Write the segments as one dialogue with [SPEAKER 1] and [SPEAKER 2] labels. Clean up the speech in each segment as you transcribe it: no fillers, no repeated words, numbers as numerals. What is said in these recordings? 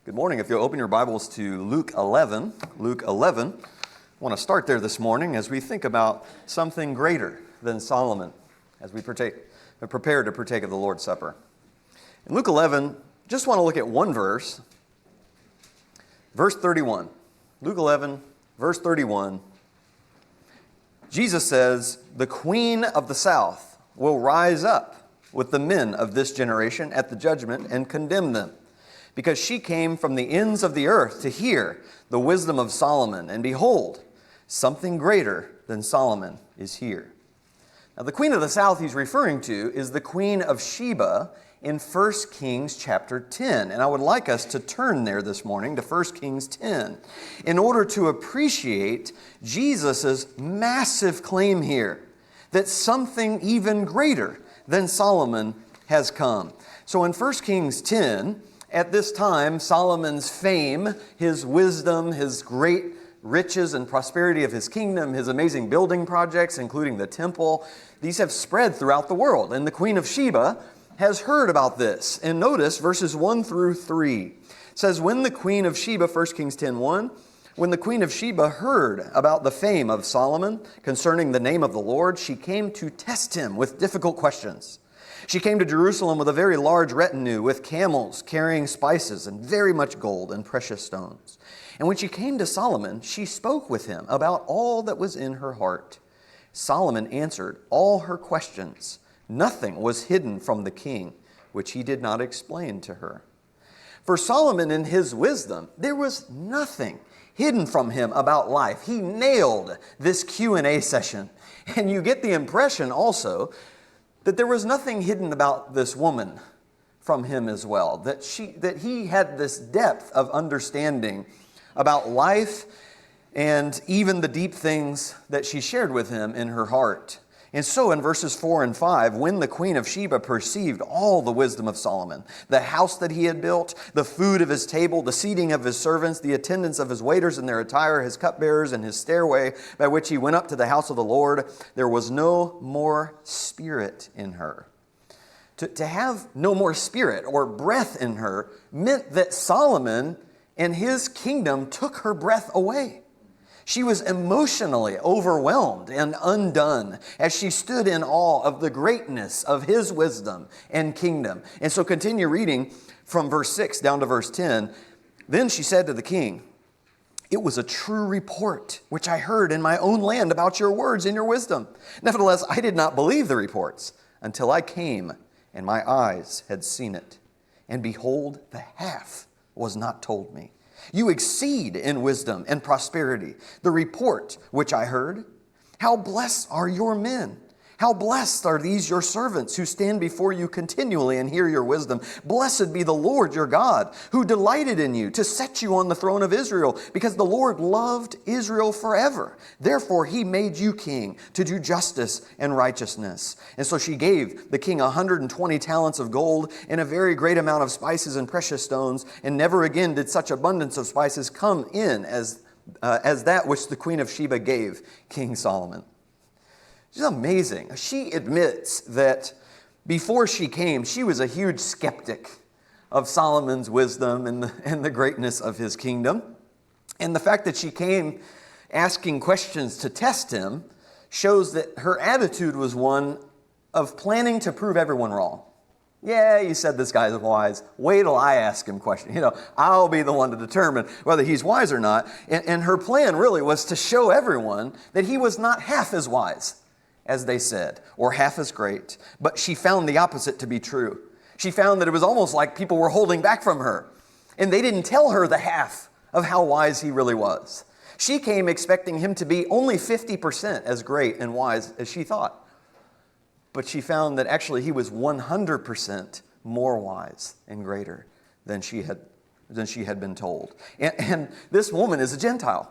[SPEAKER 1] Good morning. If you'll open your Bibles to Luke 11. I want to start there this morning as we think about something greater than Solomon as we prepare to partake of the Lord's Supper. In Luke 11, just want to look at one verse, verse 31. Luke 11, verse 31. Jesus says, "The queen of the south will rise up with the men of this generation at the judgment and condemn them, because she came from the ends of the earth to hear the wisdom of Solomon. And behold, something greater than Solomon is here." Now, the queen of the south he's referring to is the queen of Sheba in 1 Kings chapter 10. And I would like us to turn there this morning to 1 Kings 10 in order to appreciate Jesus' massive claim here that something even greater than Solomon has come. So in 1 Kings 10, at this time, Solomon's fame, his wisdom, his great riches and prosperity of his kingdom, his amazing building projects, including the temple, these have spread throughout the world. And the Queen of Sheba has heard about this. And notice verses 1 through 3. It says, when the Queen of Sheba, 1 Kings 10:1, when the Queen of Sheba heard about the fame of Solomon concerning the name of the Lord, she came to test him with difficult questions. She came to Jerusalem with a very large retinue, with camels carrying spices and very much gold and precious stones. And when she came to Solomon, she spoke with him about all that was in her heart. Solomon answered all her questions. Nothing was hidden from the king, which he did not explain to her. For Solomon in his wisdom, there was nothing hidden from him about life. He nailed this Q&A session. And you get the impression also that there was nothing hidden about this woman from him as well, that he had this depth of understanding about life and even the deep things that she shared with him in her heart. And so in verses 4 and 5, when the Queen of Sheba perceived all the wisdom of Solomon, the house that he had built, the food of his table, the seating of his servants, the attendance of his waiters in their attire, his cupbearers, and his stairway by which he went up to the house of the Lord, there was no more spirit in her. To have no more spirit or breath in her meant that Solomon and his kingdom took her breath away. She was emotionally overwhelmed and undone as she stood in awe of the greatness of his wisdom and kingdom. And so continue reading from verse 6 down to verse 10. Then she said to the king, "It was a true report which I heard in my own land about your words and your wisdom. Nevertheless, I did not believe the reports until I came and my eyes had seen it. And behold, the half was not told me. You exceed in wisdom and prosperity. The report which I heard, how blessed are your men. How blessed are these your servants who stand before you continually and hear your wisdom. Blessed be the Lord your God, who delighted in you to set you on the throne of Israel, because the Lord loved Israel forever. Therefore he made you king to do justice and righteousness." And so she gave the king 120 talents of gold and a very great amount of spices and precious stones. And never again did such abundance of spices come in as that which the Queen of Sheba gave King Solomon. It's amazing. She admits that before she came, she was a huge skeptic of Solomon's wisdom and the greatness of his kingdom. And the fact that she came asking questions to test him shows that her attitude was one of planning to prove everyone wrong. Yeah, you said this guy's wise. Wait till I ask him questions. I'll be the one to determine whether he's wise or not. And her plan really was to show everyone that he was not half as wise as they said, or half as great. But she found the opposite to be true. She found that it was almost like people were holding back from her, and they didn't tell her the half of how wise he really was. She came expecting him to be only 50% as great and wise as she thought. But she found that actually he was 100% more wise and greater than she had been told. And this woman is a Gentile.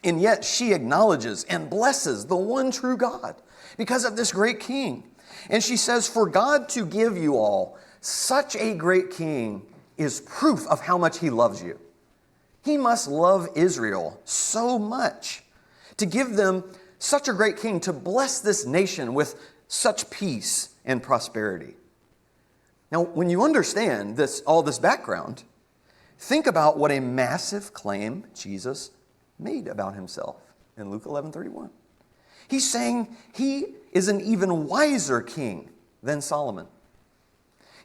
[SPEAKER 1] And yet she acknowledges and blesses the one true God because of this great king. And she says, "For God to give you all such a great king is proof of how much he loves you. He must love Israel so much to give them such a great king, to bless this nation with such peace and prosperity." Now, when you understand all this background, Think about what a massive claim Jesus made about himself in Luke 11:31. He's saying he is an even wiser king than Solomon.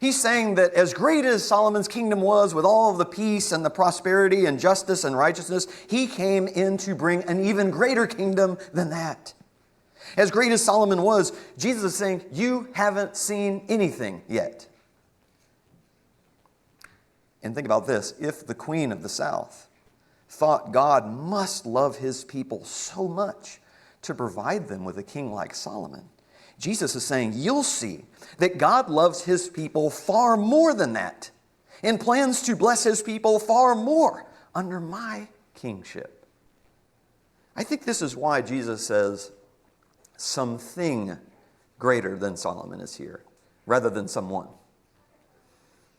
[SPEAKER 1] He's saying that as great as Solomon's kingdom was with all of the peace and the prosperity and justice and righteousness, he came in to bring an even greater kingdom than that. As great as Solomon was, Jesus is saying, you haven't seen anything yet. And think about this. If the Queen of the South thought God must love his people so much to provide them with a king like Solomon, Jesus is saying, you'll see that God loves his people far more than that and plans to bless his people far more under my kingship. I think this is why Jesus says something greater than Solomon is here, rather than someone.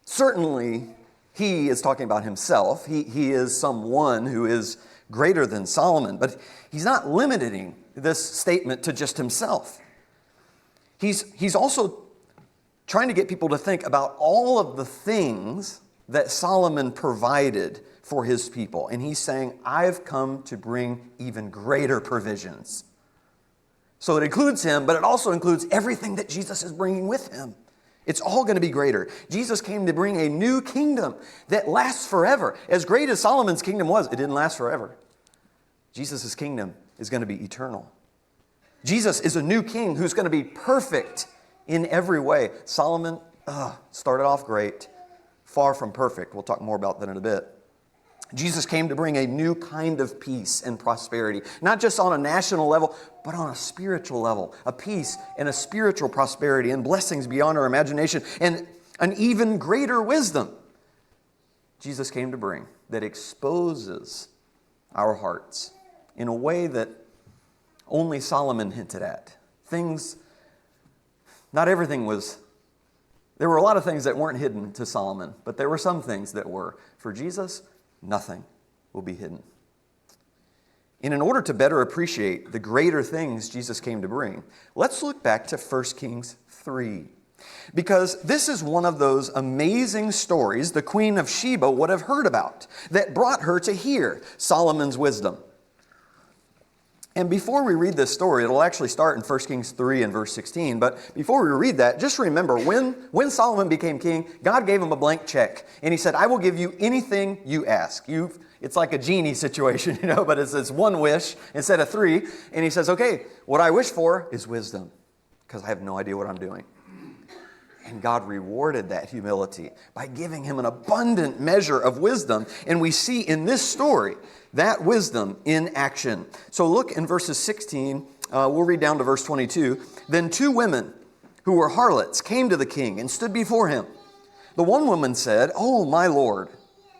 [SPEAKER 1] Certainly, he is talking about himself. He is someone who is greater than Solomon, but he's not limiting this statement to just himself. He's also trying to get people to think about all of the things that Solomon provided for his people. And he's saying, I've come to bring even greater provisions. So it includes him, but it also includes everything that Jesus is bringing with him. It's all going to be greater. Jesus came to bring a new kingdom that lasts forever. As great as Solomon's kingdom was, it didn't last forever. Jesus' kingdom is going to be eternal. Jesus is a new king who's going to be perfect in every way. Solomon started off great, far from perfect. We'll talk more about that in a bit. Jesus came to bring a new kind of peace and prosperity, not just on a national level, but on a spiritual level, a peace and a spiritual prosperity and blessings beyond our imagination and an even greater wisdom Jesus came to bring that exposes our hearts in a way that only Solomon hinted at. Not everything was, there were a lot of things that weren't hidden to Solomon, but there were some things that were. For Jesus, nothing will be hidden. And in order to better appreciate the greater things Jesus came to bring, let's look back to 1 Kings 3. Because this is one of those amazing stories the Queen of Sheba would have heard about that brought her to hear Solomon's wisdom. And before we read this story, it'll actually start in 1 Kings 3 and verse 16. But before we read that, just remember, when Solomon became king, God gave him a blank check. And he said, I will give you anything you ask. It's like a genie situation, but it's one wish instead of three. And he says, okay, what I wish for is wisdom, because I have no idea what I'm doing. And God rewarded that humility by giving him an abundant measure of wisdom. And we see in this story that wisdom in action. So look in verses 16, we'll read down to verse 22. Then 2 women who were harlots came to the king and stood before him. The one woman said, "Oh, my lord,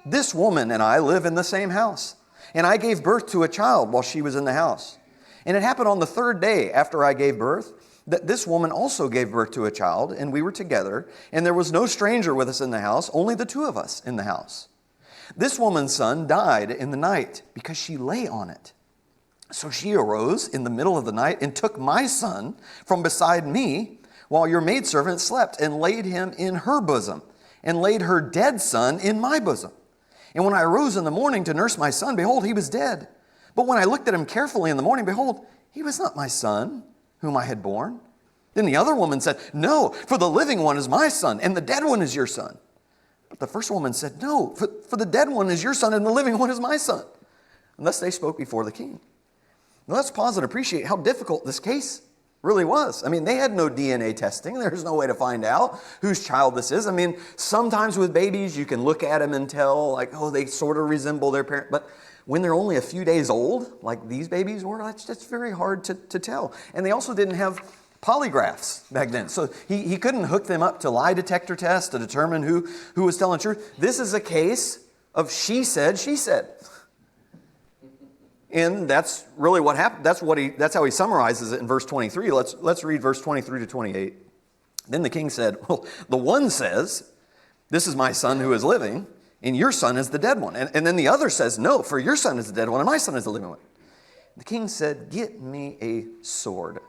[SPEAKER 1] this woman and I live in the same house, and I gave birth to a child while she was in the house. And it happened on the 3rd day after I gave birth that this woman also gave birth to a child, and we were together, and there was no stranger with us in the house, only the 2 of us in the house. This woman's son died in the night because she lay on it. So she arose in the middle of the night and took my son from beside me while your maidservant slept and laid him in her bosom and laid her dead son in my bosom. And when I arose in the morning to nurse my son, behold, he was dead. But when I looked at him carefully in the morning, behold, he was not my son, whom I had born." Then the other woman said, "No, for the living one is my son, and the dead one is your son." But the first woman said, "No, for the dead one is your son, and the living one is my son." And thus they spoke before the king. Now let's pause and appreciate how difficult this case really was. I mean, they had no DNA testing. There's no way to find out whose child this is. I mean, sometimes with babies, you can look at them and tell, like, oh, they sort of resemble their parent. But when they're only a few days old, like these babies were, that's very hard to tell. And they also didn't have polygraphs back then. So he couldn't hook them up to lie detector tests to determine who was telling the truth. This is a case of she said, she said. And that's really what happened. That's how he summarizes it in verse 23. Let's read verse 23 to 28. Then the king said, "Well, the one says, 'This is my son who is living, and your son is the dead one.' And then the other says, 'No, for your son is the dead one, and my son is the living one.' The king said, 'Get me a sword.'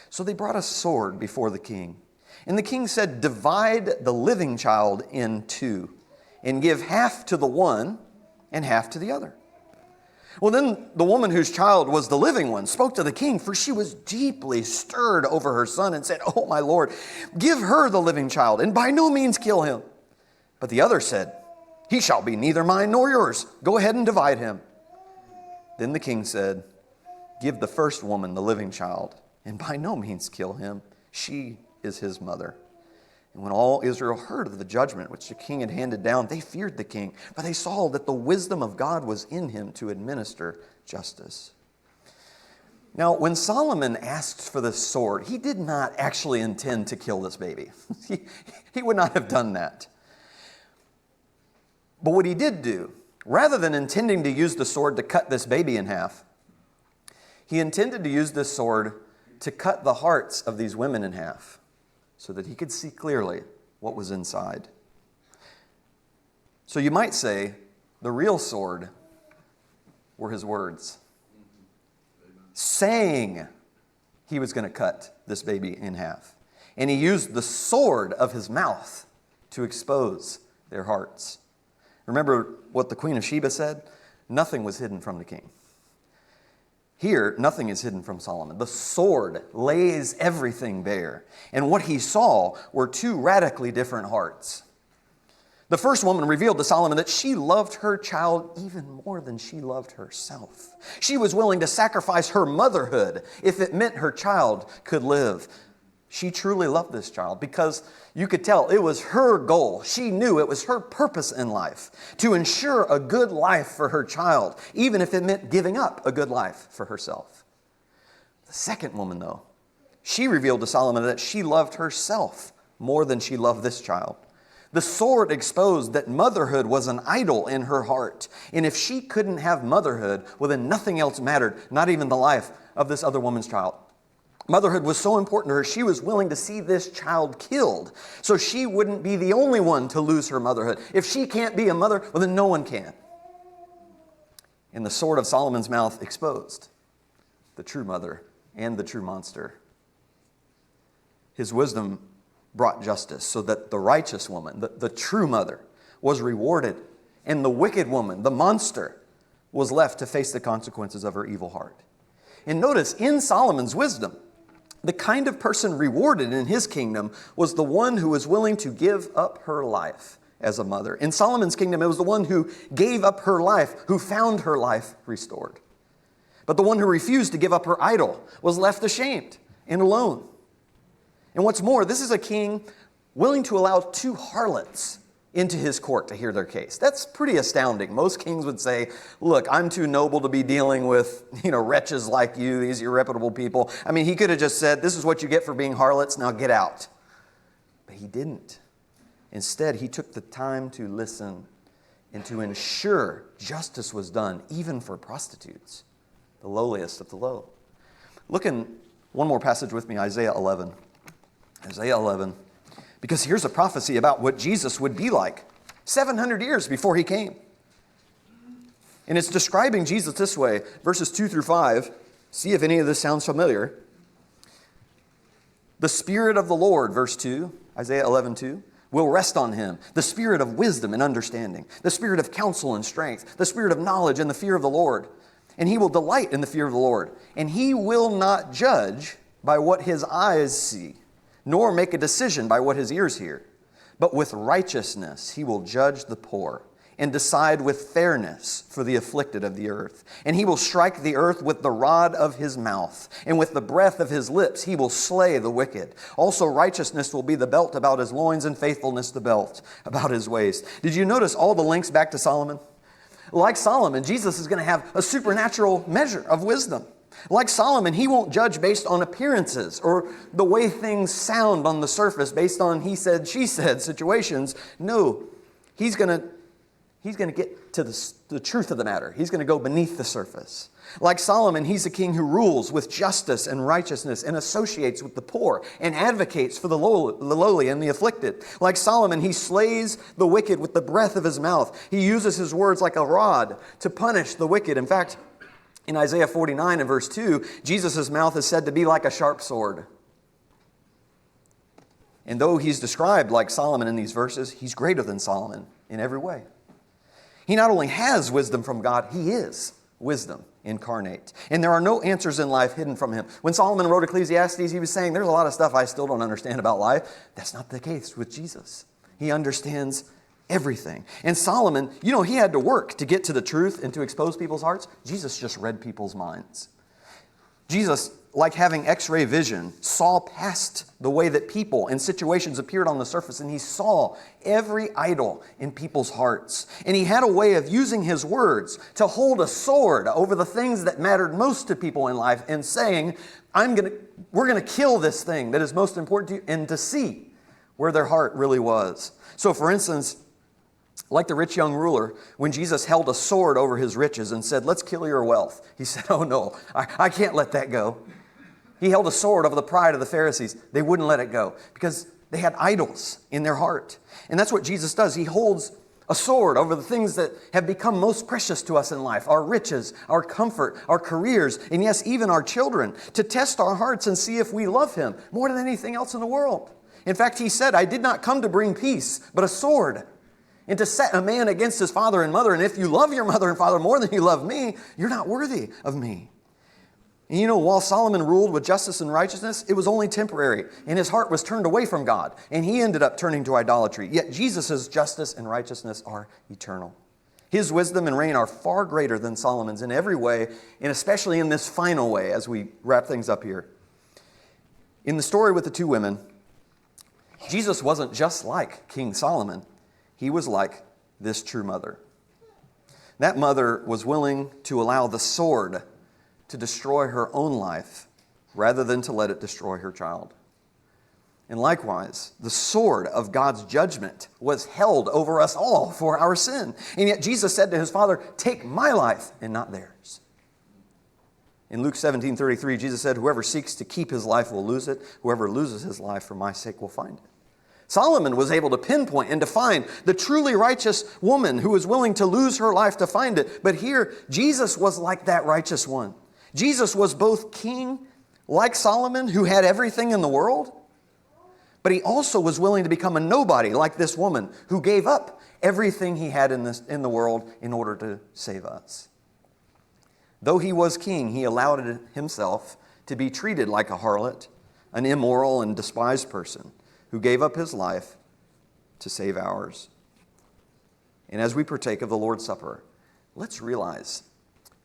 [SPEAKER 1] So they brought a sword before the king. And the king said, 'Divide the living child in 2, and give half to the one and half to the other." Well, then the woman whose child was the living one spoke to the king, for she was deeply stirred over her son, and said, "Oh, my lord, give her the living child, and by no means kill him." But the other said, "He shall be neither mine nor yours. Go ahead and divide him." Then the king said, "Give the first woman the living child, and by no means kill him. She is his mother." And when all Israel heard of the judgment which the king had handed down, they feared the king, for they saw that the wisdom of God was in him to administer justice. Now, when Solomon asked for this sword, he did not actually intend to kill this baby. He would not have done that. But what he did do, rather than intending to use the sword to cut this baby in half, he intended to use this sword to cut the hearts of these women in half, so that he could see clearly what was inside. So you might say the real sword were his words, saying he was going to cut this baby in half. And he used the sword of his mouth to expose their hearts. Remember what the Queen of Sheba said? Nothing was hidden from the king. Here, nothing is hidden from Solomon. The sword lays everything bare. And what he saw were two radically different hearts. The first woman revealed to Solomon that she loved her child even more than she loved herself. She was willing to sacrifice her motherhood if it meant her child could live. She truly loved this child because you could tell it was her goal. She knew it was her purpose in life to ensure a good life for her child, even if it meant giving up a good life for herself. The second woman, though, she revealed to Solomon that she loved herself more than she loved this child. The sword exposed that motherhood was an idol in her heart. And if she couldn't have motherhood, well, then nothing else mattered, not even the life of this other woman's child. Motherhood was so important to her, she was willing to see this child killed so she wouldn't be the only one to lose her motherhood. If she can't be a mother, well, then no one can. And the sword of Solomon's mouth exposed the true mother and the true monster. His wisdom brought justice so that the righteous woman, the true mother, was rewarded, and the wicked woman, the monster, was left to face the consequences of her evil heart. And notice, in Solomon's wisdom, the kind of person rewarded in his kingdom was the one who was willing to give up her life as a mother. In Solomon's kingdom, it was the one who gave up her life, who found her life restored. But the one who refused to give up her idol was left ashamed and alone. And what's more, this is a king willing to allow two harlots into his court to hear their case. That's pretty astounding. Most kings would say, "Look, I'm too noble to be dealing with, wretches like you, these irreputable people." I mean, he could have just said, "This is what you get for being harlots, now get out." But he didn't. Instead, he took the time to listen and to ensure justice was done, even for prostitutes, the lowliest of the low. Look in one more passage with me, Isaiah 11. Isaiah 11. Because here's a prophecy about what Jesus would be like 700 years before he came. And it's describing Jesus this way, verses 2 through 5. See if any of this sounds familiar. "The Spirit of the Lord," verse 2, Isaiah 11:2, "will rest on him, the Spirit of wisdom and understanding, the Spirit of counsel and strength, the Spirit of knowledge and the fear of the Lord. And he will delight in the fear of the Lord. And he will not judge by what his eyes see, nor make a decision by what his ears hear. But with righteousness he will judge the poor, and decide with fairness for the afflicted of the earth. And he will strike the earth with the rod of his mouth, and with the breath of his lips he will slay the wicked. Also righteousness will be the belt about his loins, and faithfulness the belt about his waist." Did you notice all the links back to Solomon? Like Solomon, Jesus is going to have a supernatural measure of wisdom. Like Solomon, he won't judge based on appearances or the way things sound on the surface based on he said, she said situations. No, he's going to get to the truth of the matter. He's going to go beneath the surface. Like Solomon, he's a king who rules with justice and righteousness and associates with the poor and advocates for the lowly and the afflicted. Like Solomon, he slays the wicked with the breath of his mouth. He uses his words like a rod to punish the wicked. In fact, in Isaiah 49 and verse 2, Jesus' mouth is said to be like a sharp sword. And though he's described like Solomon in these verses, he's greater than Solomon in every way. He not only has wisdom from God, he is wisdom incarnate. And there are no answers in life hidden from him. When Solomon wrote Ecclesiastes, he was saying, there's a lot of stuff I still don't understand about life. That's not the case with Jesus. He understands everything. And Solomon, he had to work to get to the truth and to expose people's hearts. Jesus just read people's minds. Jesus, like having X-ray vision, saw past the way that people and situations appeared on the surface, and he saw every idol in people's hearts. And he had a way of using his words to hold a sword over the things that mattered most to people in life and saying, we're going to kill this thing that is most important to you, and to see where their heart really was. So for instance, like the rich young ruler, when Jesus held a sword over his riches and said, let's kill your wealth, he said, oh no, I can't let that go. He held a sword over the pride of the Pharisees. They wouldn't let it go because they had idols in their heart. And that's what Jesus does. He holds a sword over the things that have become most precious to us in life, our riches, our comfort, our careers, and yes, even our children, to test our hearts and see if we love him more than anything else in the world. In fact, he said, I did not come to bring peace, but a sword, and to set a man against his father and mother. And if you love your mother and father more than you love me, you're not worthy of me. And while Solomon ruled with justice and righteousness, it was only temporary. And his heart was turned away from God. And he ended up turning to idolatry. Yet Jesus' justice and righteousness are eternal. His wisdom and reign are far greater than Solomon's in every way, and especially in this final way as we wrap things up here. In the story with the two women, Jesus wasn't just like King Solomon. He was like this true mother. That mother was willing to allow the sword to destroy her own life rather than to let it destroy her child. And likewise, the sword of God's judgment was held over us all for our sin. And yet Jesus said to his Father, take my life and not theirs. In Luke 17:33, Jesus said, whoever seeks to keep his life will lose it. Whoever loses his life for my sake will find it. Solomon was able to pinpoint and define the truly righteous woman who was willing to lose her life to find it. But here, Jesus was like that righteous one. Jesus was both king, like Solomon, who had everything in the world, but he also was willing to become a nobody, like this woman, who gave up everything he had in the world in order to save us. Though he was king, he allowed himself to be treated like a harlot, an immoral and despised person, who gave up his life to save ours. And as we partake of the Lord's Supper, let's realize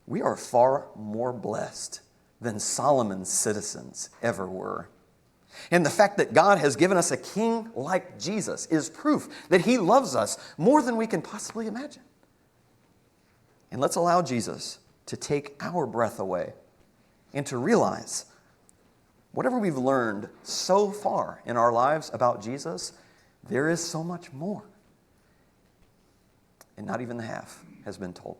[SPEAKER 1] we are far more blessed than Solomon's citizens ever were. And the fact that God has given us a king like Jesus is proof that he loves us more than we can possibly imagine. And let's allow Jesus to take our breath away and to realize whatever we've learned so far in our lives about Jesus, there is so much more. And not even the half has been told.